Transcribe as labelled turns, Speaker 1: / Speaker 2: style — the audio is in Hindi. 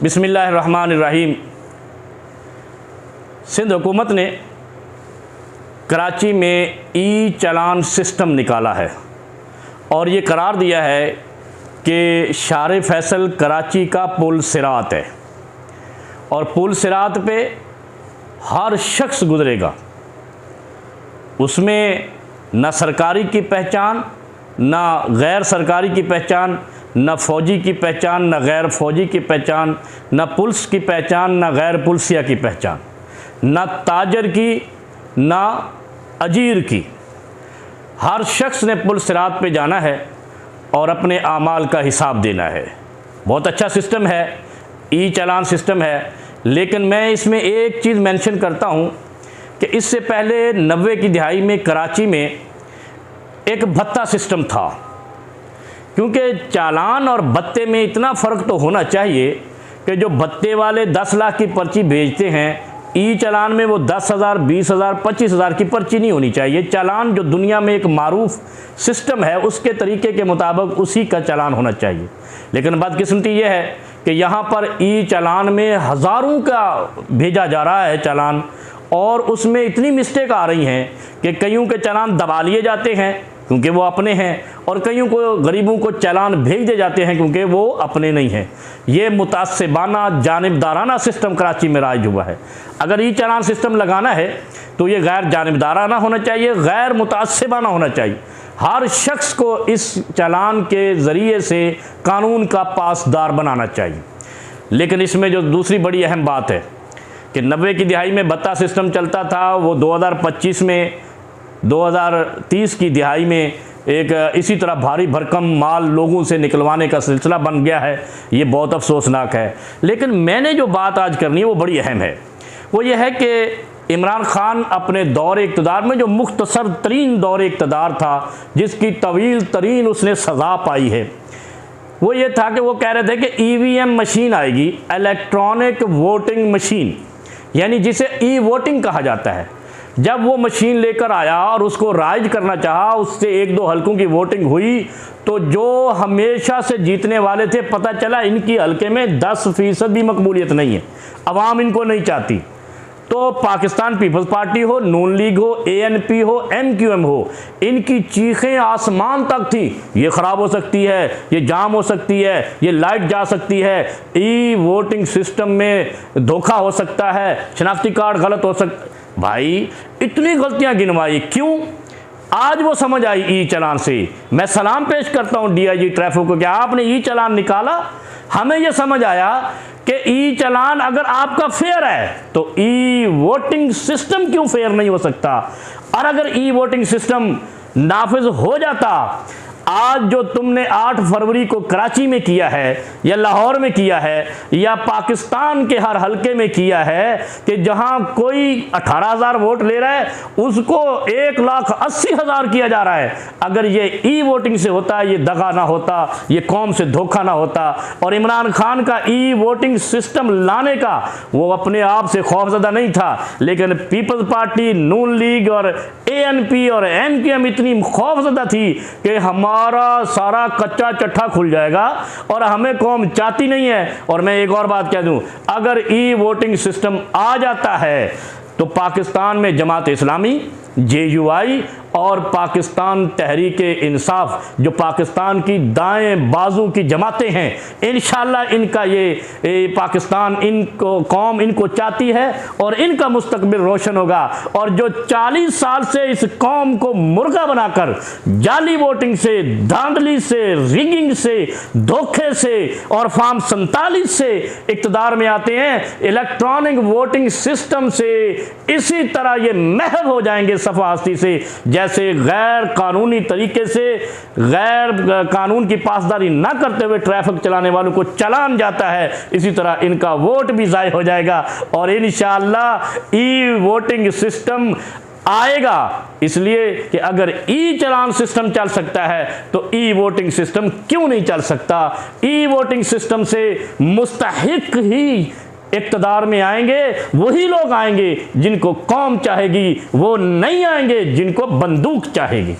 Speaker 1: बिस्मिल्लाहिर्रहमानिर्रहीम। सिंध हुकूमत ने कराची में ई चालान सिस्टम निकाला है और ये करार दिया है कि शार फैसल कराची का पुल सिरात है और पुल सिरात पे हर शख्स गुज़रेगा। उसमें न सरकारी की पहचान, न गैर सरकारी की पहचान, न फ़ौजी की पहचान, न गैर फ़ौजी की पहचान, न पुलिस की पहचान, न गैर पुलिसिया की पहचान, न ताजर की, न अजीर की। हर शख्स ने पुल सिरात पे जाना है और अपने आमाल का हिसाब देना है। बहुत अच्छा सिस्टम है, ई चालान सिस्टम है। लेकिन मैं इसमें एक चीज़ मेंशन करता हूँ कि इससे पहले 90 की दहाई में कराची में एक भत्ता सिस्टम था, क्योंकि चालान और भत्ते में इतना फ़र्क तो होना चाहिए कि जो भत्ते वाले 10 लाख की पर्ची भेजते हैं, ई चालान में वो 10,000, 20,000, 25,000 की पर्ची नहीं होनी चाहिए। चालान जो दुनिया में एक मारूफ सिस्टम है, उसके तरीके के मुताबिक उसी का चालान होना चाहिए। लेकिन बदकिस्मती ये है कि यहाँ पर ई चालान में हज़ारों का भेजा जा रहा है चालान, और उसमें इतनी मिस्टेक आ रही हैं कि कईयों के चालान दबा लिए जाते हैं क्योंकि वो अपने हैं, और कईयों को गरीबों को चालान भेज दे जाते हैं क्योंकि वो अपने नहीं हैं। ये मुतासिबाना जानिबदाराना सिस्टम कराची में राइज हुआ है। अगर ई चालान सिस्टम लगाना है तो ये गैर जानिबदाराना होना चाहिए, गैर मुतासिबाना होना चाहिए। हर शख्स को इस चालान के ज़रिए से कानून का पासदार बनाना चाहिए। लेकिन इसमें जो दूसरी बड़ी अहम बात है कि 90 की दहाई में भत्ता सिस्टम चलता था, वो 2025 में 2030 की दहाई में एक इसी तरह भारी भरकम माल लोगों से निकलवाने का सिलसिला बन गया है। ये बहुत अफसोसनाक है। लेकिन मैंने जो बात आज करनी है वो बड़ी अहम है। वो ये है कि इमरान खान अपने दौर इक़्तिदार में, जो मुख्तसर तरीन दौर इक़्तिदार था, जिसकी तवील तरीन उसने सज़ा पाई है, वो ये था कि वो कह रहे थे कि EVM मशीन आएगी, इलेक्ट्रॉनिक वोटिंग मशीन, यानी जिसे ई वोटिंग कहा जाता है। जब वो मशीन लेकर आया और उसको राइज करना चाहा, उससे 1-2 हलकों की वोटिंग हुई, तो जो हमेशा से जीतने वाले थे, पता चला इनकी हलके में 10% भी मकबूलियत नहीं है, अवाम इनको नहीं चाहती। तो पाकिस्तान पीपल्स पार्टी हो, नून लीग हो, ANP हो, MQM हो, इनकी चीखें आसमान तक थी, ये ख़राब हो सकती है, ये जाम हो सकती है, ये लाइट जा सकती है, ई वोटिंग सिस्टम में धोखा हो सकता है, शनाख्ती कार्ड गलत हो सकता। भाई इतनी गलतियां गिनवाई, क्यों? आज वो समझ आई ई चालान से। मैं सलाम पेश करता हूं DIG ट्रैफिक को कि आपने ई चालान निकाला। हमें यह समझ आया कि ई चालान अगर आपका फेयर है तो ई वोटिंग सिस्टम क्यों फेयर नहीं हो सकता। और अगर ई वोटिंग सिस्टम नाफिज हो जाता, आज जो तुमने 8 फरवरी को कराची में किया है, या लाहौर में किया है, या पाकिस्तान के हर हलके में किया है, कि जहां कोई 18,000 वोट ले रहा है उसको 1,80,000 किया जा रहा है। अगर ये ई वोटिंग से होता, ये दगा ना होता, ये कौम से धोखा ना होता। और इमरान खान का ई वोटिंग सिस्टम लाने का वो अपने आप से खौफजदा नहीं था, लेकिन पीपल्स पार्टी, नून लीग और ANP और MQM इतनी खौफजदा थी कि हमारा सारा कच्चा चट्टा खुल जाएगा और हमें कौम चाहती नहीं है। और मैं एक और बात कह दूं, अगर ई वोटिंग सिस्टम आ जाता है तो पाकिस्तान में जमात इस्लामी, JUI और पाकिस्तान तहरीक-ए-इंसाफ, जो पाकिस्तान की दाएं बाजू की जमातें हैं, इंशाअल्लाह इनका ये पाकिस्तान, इनको कौम इनको चाहती है और इनका मुस्तकबिल रोशन होगा। और जो 40 साल से इस कौम को मुर्गा बनाकर जाली वोटिंग से, धांधली से, रिगिंग से, धोखे से और फॉर्म 47 से इक़्तिदार में आते हैं, इलेक्ट्रॉनिक वोटिंग सिस्टम से इसी तरह ये महव हो जाएंगे सफाहस्ती से, जैसे गैर कानूनी तरीके से, गैर कानून की पासदारी ना करते हुए ट्रैफिक चलाने वालों को चालान जाता है, इसी तरह इनका वोट भी ज़ाय हो जाएगा। और इंशाअल्लाह ई वोटिंग सिस्टम आएगा, इसलिए कि अगर ई चालान सिस्टम चल सकता है तो ई वोटिंग सिस्टम क्यों नहीं चल सकता। ई वोटिंग सिस्टम से मुस्तहिक ही इक़्तिदार में आएंगे, वही लोग आएंगे जिनको कौम चाहेगी, वो नहीं आएंगे जिनको बंदूक चाहेगी।